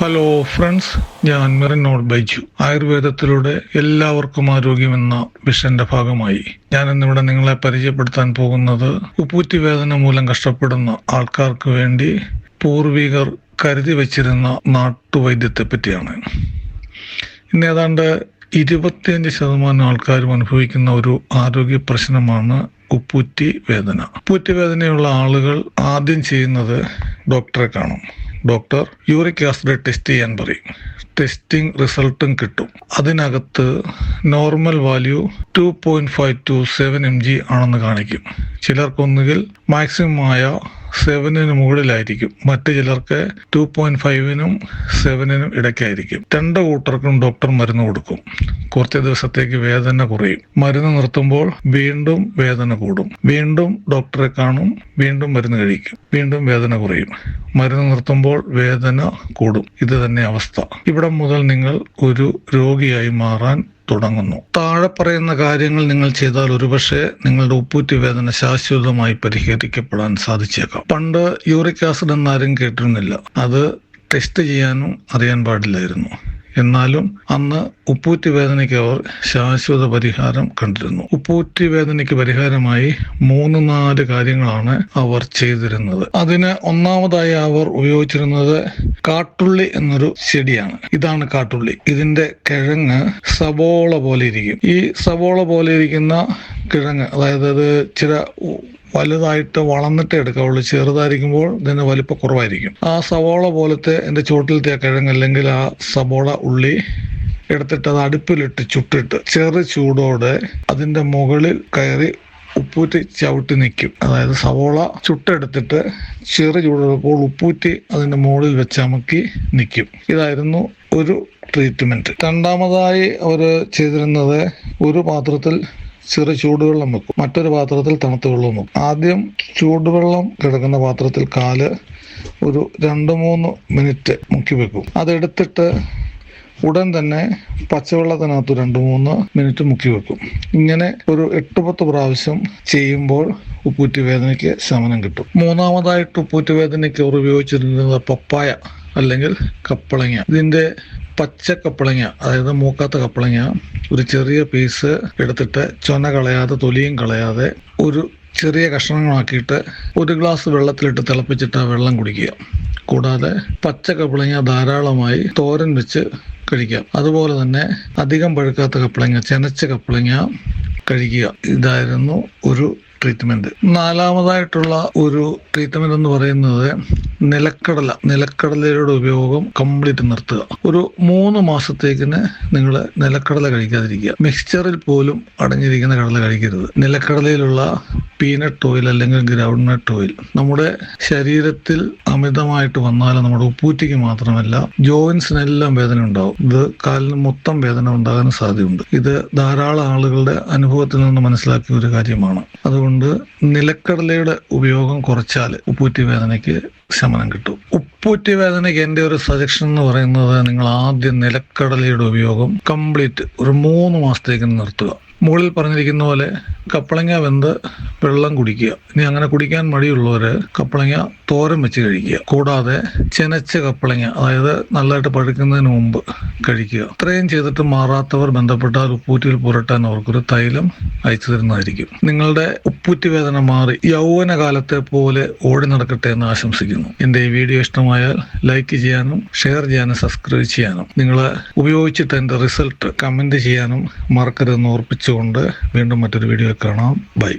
Hello friends, ഞാൻ മിറന്നോൾ ബൈജു. ആയുർവേദത്തിലൂടെ എല്ലാവർക്കും ആരോഗ്യമെന്ന മിഷന്റെ ഭാഗമായി ഞാൻ ഇന്നിവിടെ നിങ്ങളെ പരിചയപ്പെടുത്താൻ പോകുന്നത് ഉപ്പൂറ്റി വേദന മൂലം കഷ്ടപ്പെടുന്ന ആൾക്കാർക്ക് വേണ്ടി പൂർവികർ കരുതി വച്ചിരുന്ന നാട്ടുവൈദ്യത്തെ പറ്റിയാണ്. ഇന്ന് ഏതാണ്ട് 25% ആൾക്കാരും അനുഭവിക്കുന്ന ഒരു ആരോഗ്യ പ്രശ്നമാണ് ഉപ്പൂറ്റി വേദന. ഉപ്പൂറ്റി വേദനയുള്ള ആളുകൾ ആദ്യം ചെയ്യുന്നത് ഡോക്ടറെ കാണും. ഡോക്ടർ യൂറിക് ആസിഡ് ടെസ്റ്റ് ചെയ്യാൻ പറയും. ടെസ്റ്റിംഗ് റിസൾട്ടും കിട്ടും. അതിനകത്ത് നോർമൽ വാല്യൂ 2.5 to 7 mg ആണെന്ന് കാണിക്കും. ചിലർക്കൊന്നുകിൽ മാക്സിമം ആയ 7 മുകളിലായിരിക്കും, മറ്റു ചിലർക്ക് 2.5 7 ഇടയ്ക്കായിരിക്കും. രണ്ട് കൂട്ടർക്കും ഡോക്ടർ മരുന്ന് കൊടുക്കും. കുറച്ച് ദിവസത്തേക്ക് വേദന കുറയും. മരുന്ന് നിർത്തുമ്പോൾ വീണ്ടും വേദന കൂടും. വീണ്ടും ഡോക്ടറെ കാണും, വീണ്ടും മരുന്ന് കഴിക്കും, വീണ്ടും വേദന കുറയും. മരുന്ന് നിർത്തുമ്പോൾ വേദന കൂടും. ഇത് തന്നെ അവസ്ഥ. ഇവിടെ മുതൽ നിങ്ങൾ ഒരു രോഗിയായി മാറാൻ തുടങ്ങുന്നു. താഴെ പറയുന്ന കാര്യങ്ങൾ നിങ്ങൾ ചെയ്താൽ ഒരുപക്ഷെ നിങ്ങളുടെ ഉപ്പൂറ്റി വേദന ശാശ്വതമായി പരിഹരിക്കപ്പെടാൻ സാധിച്ചേക്കാം. പണ്ട് യൂറിക് ആസിഡ് എന്നാരും കേട്ടിരുന്നില്ല. അത് ടെസ്റ്റ് ചെയ്യാനും അറിയാൻ പാടില്ലായിരുന്നു. എന്നാലും അന്ന് ഉപ്പൂറ്റി വേദനയ്ക്ക് അവർ ശാശ്വത പരിഹാരം കണ്ടിരുന്നു. ഉപ്പൂറ്റി വേദനയ്ക്ക് പരിഹാരമായി 3-4 കാര്യങ്ങളാണ് അവർ ചെയ്തിരുന്നത്. അതിന് ഒന്നാമതായി അവർ ഉപയോഗിച്ചിരുന്നത് കാട്ടുള്ളി എന്നൊരു ചെടിയാണ്. ഇതാണ് കാട്ടുള്ളി. ഇതിന്റെ കിഴങ്ങ് സവോള പോലെ ഇരിക്കും. ഈ സവോള പോലെ ഇരിക്കുന്ന കിഴങ്ങ്, അതായത് അത് ചില വലുതായിട്ട് വളർന്നിട്ടേ എടുക്കാവുള്ളൂ. ചെറുതായിരിക്കുമ്പോൾ ഇതിന്റെ വലിപ്പം കുറവായിരിക്കും. ആ സവോള പോലത്തെ എൻ്റെ ചുവട്ടിലത്തെ ആ കിഴങ്ങ് അല്ലെങ്കിൽ ആ സവോള ഉള്ളി എടുത്തിട്ട് അത് അടുപ്പിലിട്ട് ചുട്ടിട്ട് ചെറു ചൂടോടെ അതിന്റെ മുകളിൽ കയറി ഉപ്പൂറ്റി ചവിട്ടി നിൽക്കും. അതായത് സവോള ചുട്ടെടുത്തിട്ട് ചെറു ചൂടുമ്പോൾ ഉപ്പൂറ്റി അതിന്റെ മുകളിൽ വെച്ച് അമക്കി നിൽക്കും. ഇതായിരുന്നു ഒരു ട്രീറ്റ്മെന്റ്. രണ്ടാമതായി അവർ ചെയ്തിരുന്നത് ഒരു പാത്രത്തിൽ ചെറു ചൂടുവെള്ളം വെക്കും, മറ്റൊരു പാത്രത്തിൽ തണുത്ത വെള്ളം വെക്കും. ആദ്യം ചൂടുവെള്ളം കിടക്കുന്ന പാത്രത്തിൽ കാല് ഒരു 2-3 മിനിറ്റ് മുക്കി വെക്കും. അതെടുത്തിട്ട് ഉടൻ തന്നെ പച്ചവെള്ളത്തിനകത്ത് 2-3 മിനിറ്റ് മുക്കി വെക്കും. ഇങ്ങനെ ഒരു 8-10 പ്രാവശ്യം ചെയ്യുമ്പോൾ ഉപ്പൂറ്റി വേദനയ്ക്ക് ശമനം കിട്ടും. മൂന്നാമതായിട്ട് ഉപ്പൂറ്റി വേദനയ്ക്ക് അവർ ഉപയോഗിച്ചിരുന്നത് പപ്പായ അല്ലെങ്കിൽ കപ്പളങ്ങ. ഇതിന്റെ പച്ച കപ്പളങ്ങ, അതായത് മൂക്കാത്ത കപ്പളങ്ങ, ഒരു ചെറിയ പീസ് എടുത്തിട്ട് ചൊന കളയാതെ തൊലിയും കളയാതെ ഒരു ചെറിയ കഷ്ണങ്ങളാക്കിയിട്ട് 1 ഗ്ലാസ് വെള്ളത്തിലിട്ട് തിളപ്പിച്ചിട്ട് ആ വെള്ളം കുടിക്കുക. കൂടാതെ പച്ച കപ്പളങ്ങ ധാരാളമായി തോരൻ വെച്ച് കഴിക്കാം. അതുപോലെ തന്നെ അധികം പഴുക്കാത്ത കപ്പളങ്ങ, ചെനച്ച കപ്പളങ്ങ കഴിക്കുക. ഇതായിരുന്നു ഒരു ട്രീറ്റ്മെന്റ്. നാലാമതായിട്ടുള്ള ഒരു ട്രീറ്റ്മെന്റ് എന്ന് പറയുന്നത് നിലക്കടലയുടെ ഉപയോഗം കംപ്ലീറ്റ് നിർത്തുക. ഒരു 3 മാസത്തേക്കിന് നിങ്ങൾ നിലക്കടല കഴിക്കാതിരിക്കുക. മിക്സ്ചറിൽ പോലും അടങ്ങിയിരിക്കുന്ന കടല കഴിക്കരുത്. നിലക്കടലയിലുള്ള പീനട്ട് ഓയിൽ അല്ലെങ്കിൽ ഗ്രൗണ്ട് നട്ട് ഓയിൽ നമ്മുടെ ശരീരത്തിൽ അമിതമായിട്ട് വന്നാൽ നമ്മുടെ ഉപ്പൂറ്റിക്ക് മാത്രമല്ല ജോയിൻസിനെല്ലാം വേദന ഉണ്ടാവും. ഇത് കാലിന് മൊത്തം വേദന ഉണ്ടാകാൻ സാധ്യതയുണ്ട്. ഇത് ധാരാളം ആളുകളുടെ അനുഭവത്തിൽ നിന്ന് മനസ്സിലാക്കിയ ഒരു കാര്യമാണ്. അതുകൊണ്ട് നിലക്കടലയുടെ ഉപയോഗം കുറച്ചാൽ ഉപ്പൂറ്റി വേദനയ്ക്ക് ശമനം കിട്ടും. ഉപ്പൂറ്റി വേദനയ്ക്ക് എൻ്റെ ഒരു സജഷൻ എന്ന് പറയുന്നത്, നിങ്ങൾ ആദ്യം നിലക്കടലയുടെ ഉപയോഗം കംപ്ലീറ്റ് ഒരു 3 മാസത്തേക്ക് നിർത്തുക. മുകളിൽ പറഞ്ഞിരിക്കുന്ന പോലെ കപ്പളങ്ങ വെന്ത് വെള്ളം കുടിക്കുക. ഇനി അങ്ങനെ കുടിക്കാൻ മടിയുള്ളവര് കപ്പളങ്ങ തോരൻ വെച്ച് കഴിക്കുക. കൂടാതെ ചെനച്ച കപ്പളങ്ങ, അതായത് നല്ലതായിട്ട് പഴുക്കുന്നതിന് മുമ്പ് കഴിക്കുക. ഇത്രയും ചെയ്തിട്ട് മാറാത്തവർ ബന്ധപ്പെട്ടാൽ ഉപ്പൂറ്റിയിൽ പുരട്ടാൻ അവർക്കൊരു തൈലം അയച്ചു തരുന്നതായിരിക്കും. നിങ്ങളുടെ ഉപ്പൂറ്റി വേദന മാറി യൗവനകാലത്തെ പോലെ ഓടി നടക്കട്ടെ എന്ന് ആശംസിക്കുന്നു. എൻ്റെ ഈ വീഡിയോ ഇഷ്ടമായാൽ ലൈക്ക് ചെയ്യാനും ഷെയർ ചെയ്യാനും സബ്സ്ക്രൈബ് ചെയ്യാനും നിങ്ങൾ ഉപയോഗിച്ചിട്ട് എൻ്റെ റിസൾട്ട് കമന്റ് ചെയ്യാനും മറക്കരുതെന്ന് ഓർപ്പിച്ചുകൊണ്ട് വീണ്ടും മറ്റൊരു വീഡിയോ കാണാം. ബൈ.